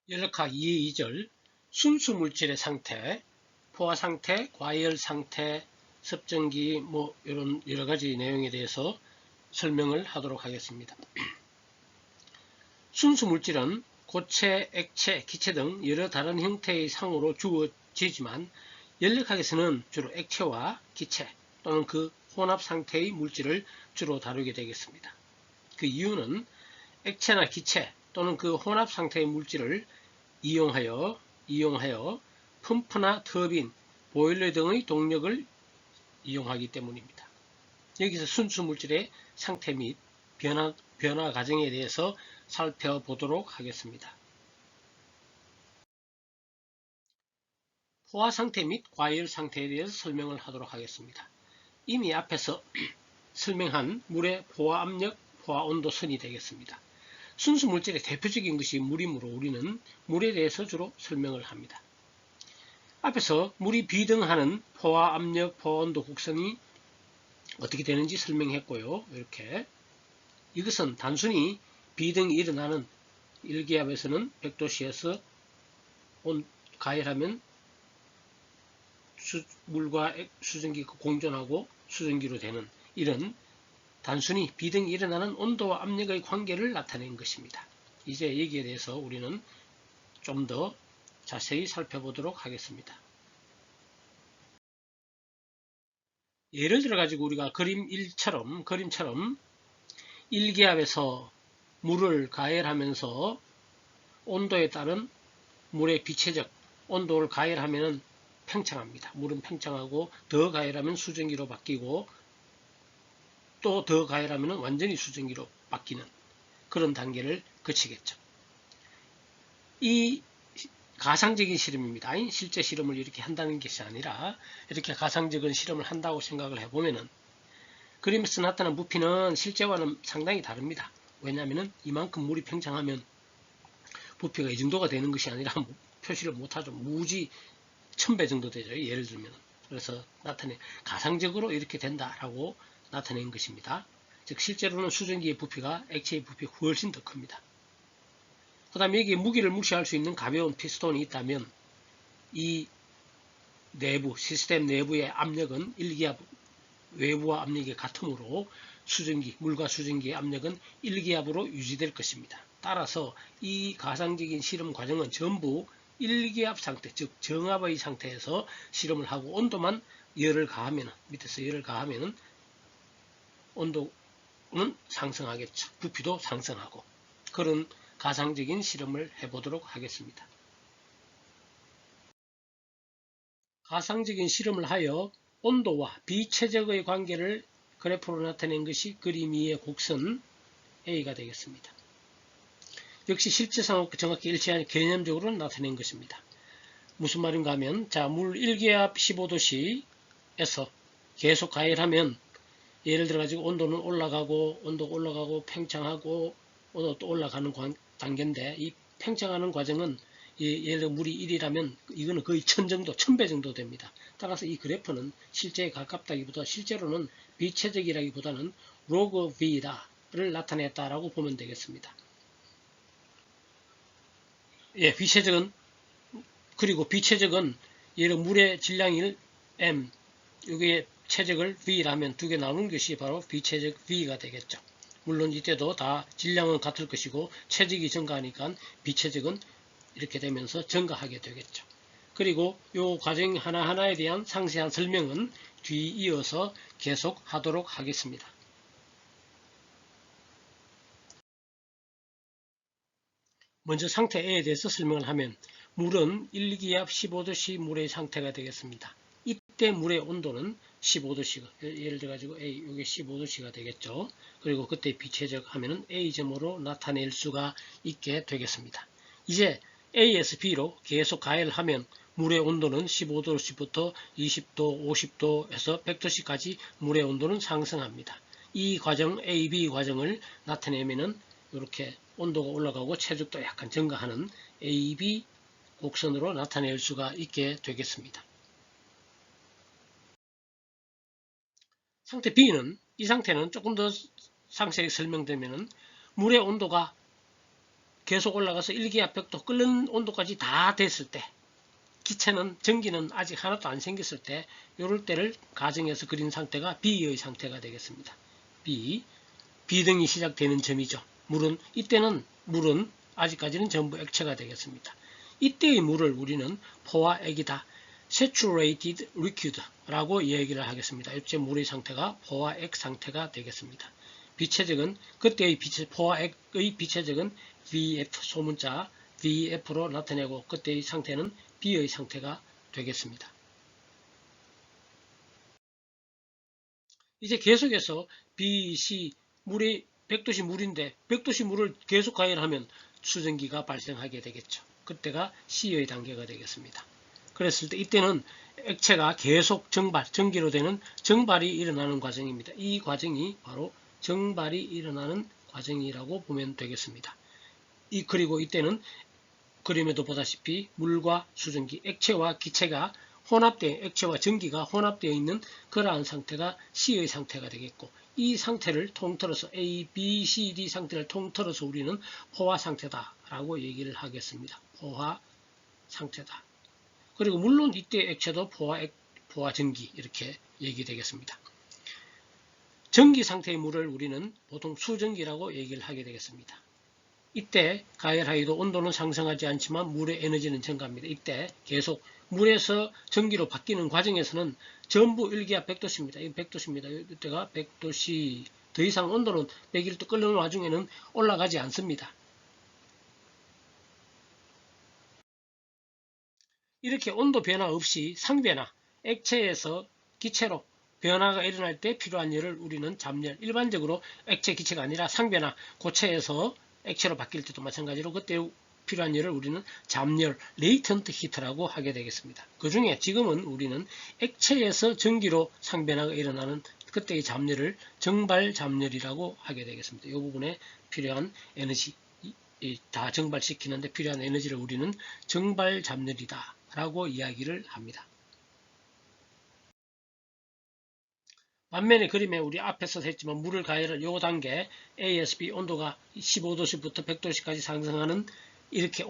연락하기 2절 순수 물질의 상태, 포화 상태, 과열 상태, 습전기 이런 여러 가지 내용에 대해서 설명을 하도록 하겠습니다. 순수 물질은 고체, 액체, 기체 등 여러 다른 형태의 상으로 주어지지만 연력학에서는 주로 액체와 기체 또는 그 혼합 상태의 물질을 주로 다루게 되겠습니다. 그 이유는 액체나 기체 또는 그 혼합 상태의 물질을 이용하여 펌프나 터빈, 보일러 등의 동력을 이용하기 때문입니다. 여기서 순수 물질의 상태 및 변화 과정에 대해서 살펴보도록 하겠습니다. 포화 상태 및 과열 상태에 대해서 설명을 하도록 하겠습니다. 이미 앞에서 설명한 물의 포화 압력, 포화 온도 선이 되겠습니다. 순수 물질의 대표적인 것이 물이므로 우리는 물에 대해서 주로 설명을 합니다. 앞에서 물이 비등하는 포화 압력, 포화 온도 곡선이 어떻게 되는지 설명했고요. 이렇게 이것은 단순히 비등이 일어나는 1기압에서는 100도씨에서 가열하면 물과 수증기가 공존하고 수증기로 되는 이런 단순히 비등이 일어나는 온도와 압력의 관계를 나타낸 것입니다. 이제 여기에 대해서 우리는 좀 더 자세히 살펴보도록 하겠습니다. 예를 들어 가지고 우리가 그림처럼 1기압에서 물을 가열하면서 온도에 따른 물의 비체적 온도를 가열하면 팽창합니다. 물은 팽창하고 더 가열하면 수증기로 바뀌고 또 더 가열하면 완전히 수증기로 바뀌는 그런 단계를 거치겠죠. 이 가상적인 실험입니다. 실제 실험을 이렇게 한다는 것이 아니라 이렇게 가상적인 실험을 한다고 생각을 해보면은 그림에서 나타난 부피는 실제와는 상당히 다릅니다. 왜냐하면 이만큼 물이 팽창하면 부피가 이 정도가 되는 것이 아니라 표시를 못하죠. 무지 1000배 정도 되죠. 예를 들면. 그래서 가상적으로 이렇게 된다라고 나타낸 것입니다. 즉 실제로는 수증기의 부피가 액체의 부피가 훨씬 더 큽니다. 그 다음에 여기에 무게를 무시할 수 있는 가벼운 피스톤이 있다면 이 내부, 시스템 내부의 압력은 1기압 외부와 압력이 같으므로 물과 수증기의 압력은 1기압으로 유지될 것입니다. 따라서 이 가상적인 실험 과정은 전부 1기압 상태, 즉 정압의 상태에서 실험을 하고 온도만 밑에서 열을 가하면 온도는 상승하겠죠. 부피도 상승하고 그런 가상적인 실험을 해보도록 하겠습니다. 가상적인 실험을 하여 온도와 비체적의 관계를 그래프로 나타낸 것이 그림 2의 곡선 A가 되겠습니다. 역시 실제상과 정확히 일치하는 개념적으로 나타낸 것입니다. 무슨 말인가 하면 물 1기압 15도씨에서 계속 가열하면 예를 들어 가지고 온도가 올라가고 팽창하고 온도가 또 올라가는 단계인데 이 팽창하는 과정은 예를 들어 물이 1이라면 이거는 거의 1000배 정도 됩니다. 따라서 이 그래프는 실제에 가깝다기보다 실제로는 비체적이라기보다는 로그 V를 나타냈다라고 보면 되겠습니다. 예, 그리고 비체적은 예를 들어 물의 질량이 M, 여기에 체적을 V라면 두 개 나누는 것이 바로 비체적 V가 되겠죠. 물론 이때도 다 질량은 같을 것이고 체적이 증가하니까 비체적은 이렇게 되면서 증가하게 되겠죠. 그리고 이 과정 하나하나에 대한 상세한 설명은 뒤이어서 계속 하도록 하겠습니다. 먼저 상태 A에 대해서 설명을 하면 물은 1기압 15도씨 물의 상태가 되겠습니다. 이때 물의 온도는 15도씨가 예를 들어 가지고 A 이게 15도씨가 되겠죠. 그리고 그때 비체적 하면은 A점으로 나타낼 수가 있게 되겠습니다. 이제 A에서 B로 계속 가열하면 물의 온도는 15도씨부터 20도, 50도에서 100도씨까지 물의 온도는 상승합니다. 이 과정 A, B 과정을 나타내면은 이렇게 온도가 올라가고 체적도 약간 증가하는 A, B 곡선으로 나타낼 수가 있게 되겠습니다. 상태 B는 이 상태는 조금 더 상세히 설명되면 물의 온도가 계속 올라가서 1기압 100도 끓는 온도까지 다 됐을 때, 기체는 전기는 아직 하나도 안 생겼을 때, 요럴 때를 가정해서 그린 상태가 B의 상태가 되겠습니다. B, 비등이 시작되는 점이죠. 이때는 물은 아직까지는 전부 액체가 되겠습니다. 이때의 물을 우리는 포화 액이다, saturated liquid 라고 얘기를 하겠습니다. 이때 물의 상태가 포화 액 상태가 되겠습니다. 비체적은 그때의 포화 액의 비체적은 VF, 소문자 VF로 나타내고 그때의 상태는 B의 상태가 되겠습니다. 이제 계속해서 B, C, 물이 100도씨 물인데 100도씨 물을 계속 가열하면 수증기가 발생하게 되겠죠. 그때가 C의 단계가 되겠습니다. 그랬을 때 이때는 액체가 계속 전기로 되는 정발이 일어나는 과정입니다. 이 과정이 바로 정발이 일어나는 과정이라고 보면 되겠습니다. 그리고 이때는 그림에도 보다시피 물과 수증기, 액체와 기체가 액체와 전기가 혼합되어 있는 그러한 상태가 C의 상태가 되겠고, 이 상태를 통틀어서 A, B, C, D 상태를 통틀어서 우리는 포화 상태다 라고 얘기를 하겠습니다. 포화 상태다. 그리고 물론 이때 액체도 포화 전기 이렇게 얘기되겠습니다. 전기 상태의 물을 우리는 보통 수전기라고 얘기를 하게 되겠습니다. 이때 가열하여도 온도는 상승하지 않지만 물의 에너지는 증가합니다. 이때 계속 물에서 전기로 바뀌는 과정에서는 전부 1기압 100도씨입니다. 이 100도씨입니다. 이때가 100도씨, 더 이상 온도는 101도 끓는 와중에는 올라가지 않습니다. 이렇게 온도 변화 없이 상변화, 액체에서 기체로 변화가 일어날 때 필요한 열을 우리는 잠열, 일반적으로 액체 기체가 아니라 상변화, 고체에서 액체로 바뀔 때도 마찬가지로 그때 필요한 열을 우리는 잠열, 레이턴트 히트라고 하게 되겠습니다. 그 중에 지금은 우리는 액체에서 전기로 상변화가 일어나는 그때의 잠열을 정발 잠열이라고 하게 되겠습니다. 이 부분에 필요한 에너지, 다 정발시키는데 필요한 에너지를 우리는 정발 잠열이다 라고 이야기를 합니다. 반면에 그림에 우리 앞에서 했지만 물을 가열할 요 단계 ASB 온도가 15도씨부터 100도씨까지 상승하는 이렇게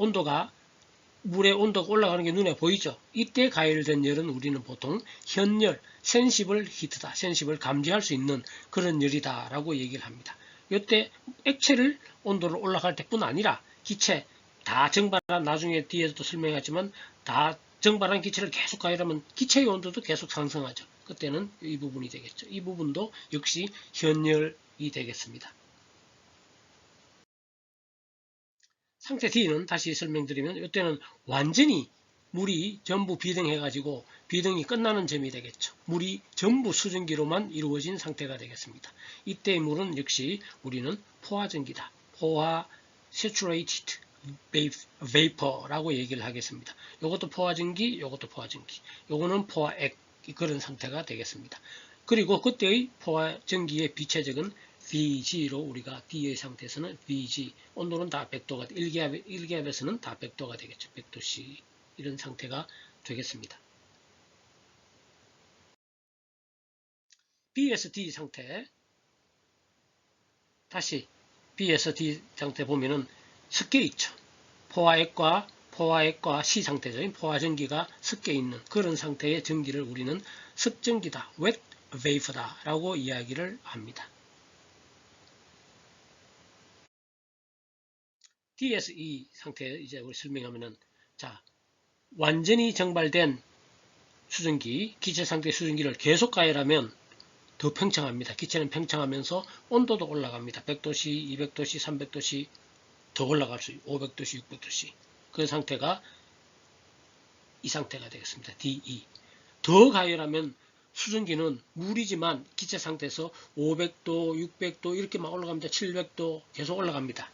물의 온도가 올라가는 게 눈에 보이죠. 이때 가열된 열은 우리는 보통 현열, 센시블 히트다. 센시블 감지할 수 있는 그런 열이다 라고 얘기를 합니다. 이때 액체를 온도를 올라갈 때뿐 아니라 기체 다 정발한, 나중에 뒤에서도 설명하지만 다 정발한 기체를 계속 가열하면 기체의 온도도 계속 상승하죠. 그때는 이 부분이 되겠죠. 이 부분도 역시 현열이 되겠습니다. 상태 D는 다시 설명드리면 이때는 완전히 물이 전부 비등해가지고 비등이 끝나는 점이 되겠죠. 물이 전부 수증기로만 이루어진 상태가 되겠습니다. 이때의 물은 역시 우리는 포화전기다. 포화 saturated vapor라고 얘기를 하겠습니다. 이것도 포화전기, 이것도 포화전기. 이거는 포화액, 그런 상태가 되겠습니다. 그리고 그때의 포화전기의 비체적은 VG로 우리가 D의 상태에서는 VG, 온도는 다 100도가, 1기압에서는 다 100도가 되겠죠. 100도씨 이런 상태가 되겠습니다. BSD 상태, 다시 BSD 상태 보면은 섞여 있죠. 포화액과 C 상태죠. 포화전기가 섞여 있는 그런 상태의 전기를 우리는 습전기다, wet vapor다 라고 이야기를 합니다. DSE 상태 이제 우리 설명하면은, 자, 완전히 정발된 수증기, 기체 상태 수증기를 계속 가열하면 더 팽창합니다. 기체는 팽창하면서 온도도 올라갑니다. 100도씨, 200도씨, 300도씨 더 올라갈 수 있고 500도씨, 600도씨. 그 상태가 이 상태가 되겠습니다. DE. 더 가열하면 수증기는 물이지만 기체 상태에서 500도, 600도 이렇게 막 올라갑니다. 700도 계속 올라갑니다.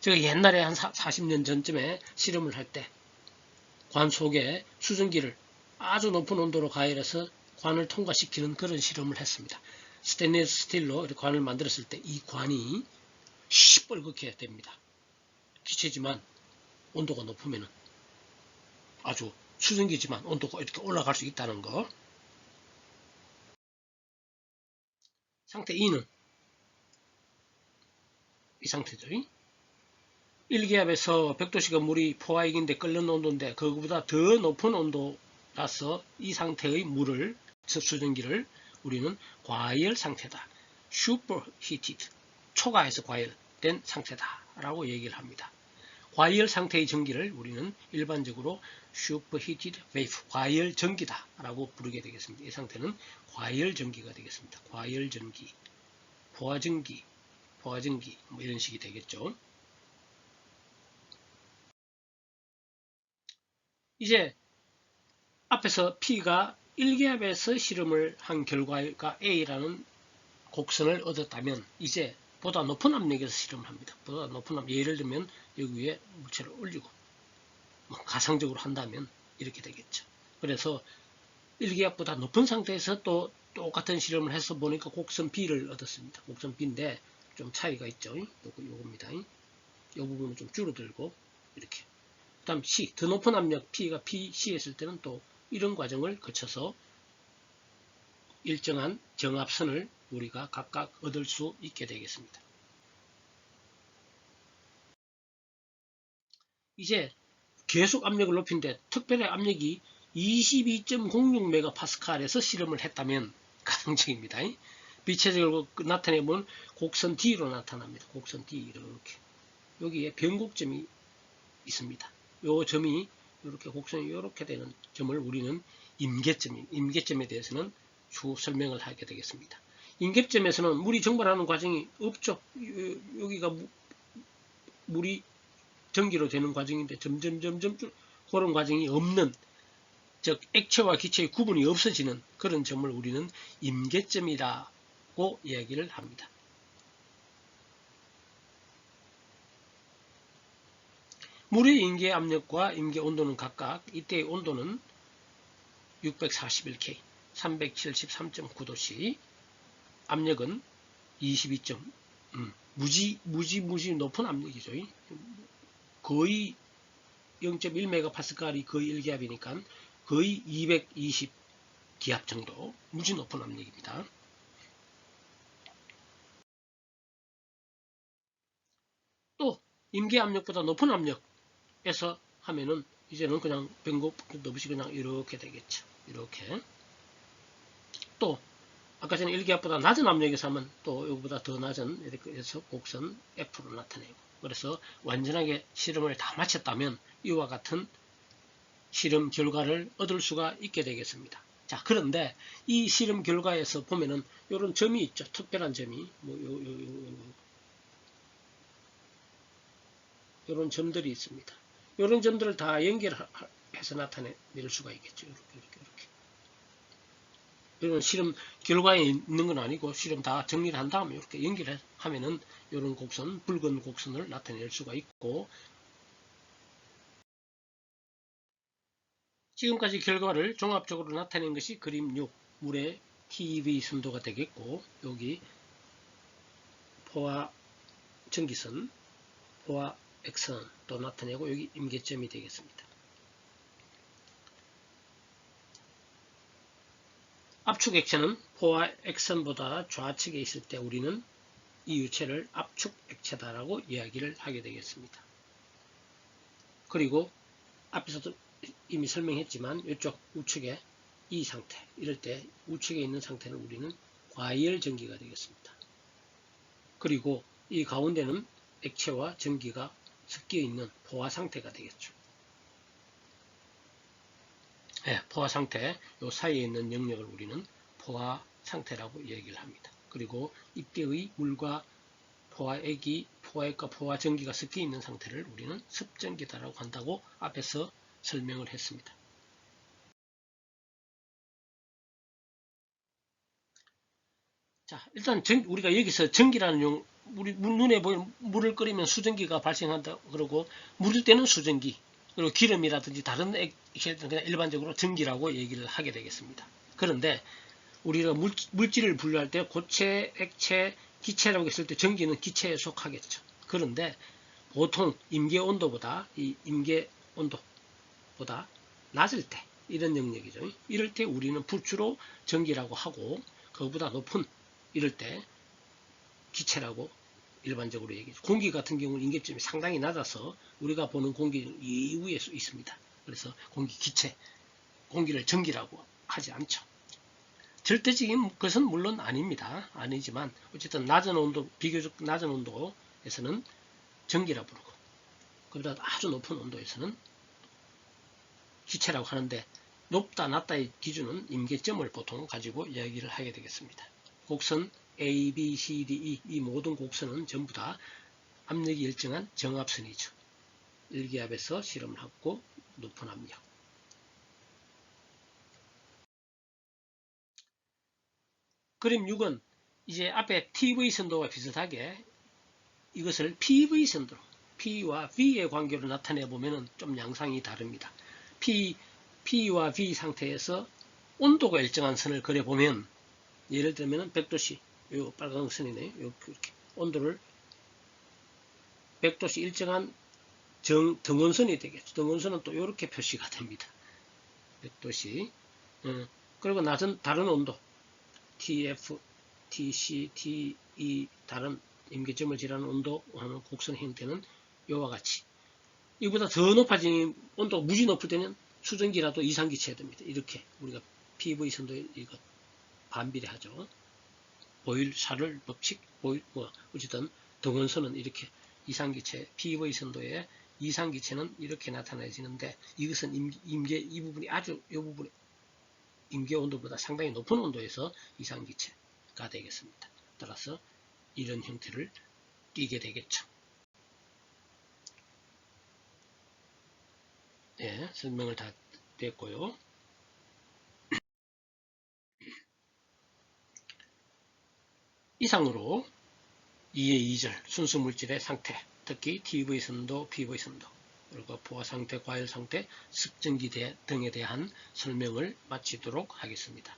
제가 옛날에 한 40년 전쯤에 실험을 할 때 관 속에 수증기를 아주 높은 온도로 가열해서 관을 통과시키는 그런 실험을 했습니다. 스테인리스 스틸로 이렇게 관을 만들었을 때 이 관이 시뻘겋게 됩니다. 기체지만 온도가 높으면 아주 수증기지만 온도가 이렇게 올라갈 수 있다는 거. 상태 2는 이 상태죠. 1기압에서 100도씨가 물이 포화액인데 끓는 온도인데 그거보다 더 높은 온도라서 이 상태의 물을, 수증기를 우리는 과열 상태다. superheated, 초과해서 과열된 상태다 라고 얘기를 합니다. 과열 상태의 전기를 우리는 일반적으로 superheated vapor, 과열 전기다 라고 부르게 되겠습니다. 이 상태는 과열 전기가 되겠습니다. 과열 전기, 포화전기 뭐 이런 식이 되겠죠. 이제 앞에서 P가 1기압에서 실험을 한 결과가 A라는 곡선을 얻었다면 이제 보다 높은 압력에서 실험을 합니다. 보다 높은 압력, 예를 들면 여기 위에 물체를 올리고 가상적으로 한다면 이렇게 되겠죠. 그래서 1기압보다 높은 상태에서 또 똑같은 실험을 해서 보니까 곡선 B를 얻었습니다. 곡선 B인데 좀 차이가 있죠. 요겁니다. 이 부분은 좀 줄어들고 이렇게. 그 다음 C, 더 높은 압력 P가 PC 했을 때는 또 이런 과정을 거쳐서 일정한 정압선을 우리가 각각 얻을 수 있게 되겠습니다. 이제 계속 압력을 높인데 특별히 압력이 22.06MPa에서 실험을 했다면 가상적입니다. 빛의 나타내면 곡선 D로 나타납니다. 곡선 D 이렇게. 여기에 변곡점이 있습니다. 요 점이 이렇게 곡선이 이렇게 되는 점을 우리는 임계점에 대해서는 추후 설명을 하게 되겠습니다. 임계점에서는 물이 증발하는 과정이 없죠. 여기가 물이 전기로 되는 과정인데 점점 그런 과정이 없는, 즉 액체와 기체의 구분이 없어지는 그런 점을 우리는 임계점이라고 이야기를 합니다. 물의 임계 압력과 임계 온도는 각각 이때의 온도는 641K, 373.9도씨, 압력은 22점, 무지 높은 압력이죠. 거의 0.1MPa이 거의 1기압이니까 거의 220기압 정도, 무지 높은 압력입니다. 또 임계 압력보다 높은 압력에서 하면은 이제는 그냥 변곡도 없이 그냥 이렇게 되겠죠. 이렇게. 또 아까 전에 1기압보다 낮은 압력에서 하면 또 이거보다 더 낮은 이렇게 해서 곡선 F로 나타내고, 그래서 완전하게 실험을 다 마쳤다면 이와 같은 실험 결과를 얻을 수가 있게 되겠습니다. 자, 그런데 이 실험 결과에서 보면은 이런 점이 있죠. 특별한 점이 이런 점들이 있습니다. 이런 점들을 다 연결해서 나타낼 수가 있겠죠. 이렇게. 이런 실험 결과에 있는 건 아니고 실험 다 정리를 한 다음에 이렇게 연결하면은 이런 곡선, 붉은 곡선을 나타낼 수가 있고, 지금까지 결과를 종합적으로 나타낸 것이 그림 6, 물의 TV 순도가 되겠고, 여기 포화 전기선, 포화 X선도 나타내고 여기 임계점이 되겠습니다. 압축 액체는 포화 X선보다 좌측에 있을 때 우리는 이 유체를 압축 액체다라고 이야기를 하게 되겠습니다. 그리고 앞에서도 이미 설명했지만 이쪽 우측에 이 상태, 이럴 때 우측에 있는 상태는 우리는 과열 전기가 되겠습니다. 그리고 이 가운데는 액체와 전기가 섞여 있는 포화 상태가 되겠죠. 네, 포화 상태, 요 사이에 있는 영역을 우리는 포화 상태라고 얘기를 합니다. 그리고 이때의 물과 포화액과 포화 전기가 섞여 있는 상태를 우리는 습전기다라고 한다고 앞에서 설명을 했습니다. 자, 일단 우리가 여기서 전기라는 우리 눈에 보이는 물을 끓이면 수증기가 발생한다 그러고, 물일 때는 수증기, 그리고 기름이라든지 다른 액체들은 그냥 일반적으로 전기라고 얘기를 하게 되겠습니다. 그런데 우리가 물질을 분류할 때 고체, 액체, 기체라고 했을 때 전기는 기체에 속하겠죠. 그런데 보통 임계 온도보다 낮을 때, 이런 영역이죠. 이럴 때 우리는 불주로 전기라고 하고, 그거보다 높은 이럴 때 기체라고 일반적으로 얘기죠. 공기 같은 경우는 임계점이 상당히 낮아서 우리가 보는 공기는 이 위에 있습니다. 그래서 공기 기체, 공기를 전기라고 하지 않죠. 절대적인 것은 물론 아닙니다. 아니지만 어쨌든 낮은 온도, 비교적 낮은 온도에서는 전기라 부르고 그보다 아주 높은 온도에서는 기체라고 하는데 높다 낮다의 기준은 임계점을 보통 가지고 이야기를 하게 되겠습니다. 곡선 A, B, C, D, E 이 모든 곡선은 전부 다 압력이 일정한 정압선이죠. 일기압에서 실험을 하고 높은 압력. 그림 6은 이제 앞에 PV선도와 비슷하게 이것을 PV선도로 P와 V의 관계로 나타내 보면 좀 양상이 다릅니다. P와 V 상태에서 온도가 일정한 선을 그려 보면 예를 들면 100도씨 요 빨간 선이네. 이렇게 온도를 100도씨 일정한 등원선이 되겠죠. 등원선은 또 이렇게 표시가 됩니다. 100도씨. 그리고 낮은 다른 온도 TF, TC, TE 다른 임계점을 지나는 온도 하는 곡선 형태는 이와 같이 이보다 더 높아지는 온도가 무지 높을 때는 수증기라도 이상기체해야 됩니다. 이렇게 우리가 PV선도에 이거 반비례하죠. 보일-샤를 법칙, 어쨌든 등원선은 이렇게 이상기체, PV선도의 이상기체는 이렇게 나타나지는데 이것은 임계 이 부분이 아주 이 부분에 임계 온도보다 상당히 높은 온도에서 이상기체가 되겠습니다. 따라서 이런 형태를 띠게 되겠죠. 예, 설명을 다 됐고요. 이상으로 2의 2절 순수 물질의 상태, 특히 TV선도, PV선도, 그리고 포화 상태, 과열 상태, 습전기 등에 대한 설명을 마치도록 하겠습니다.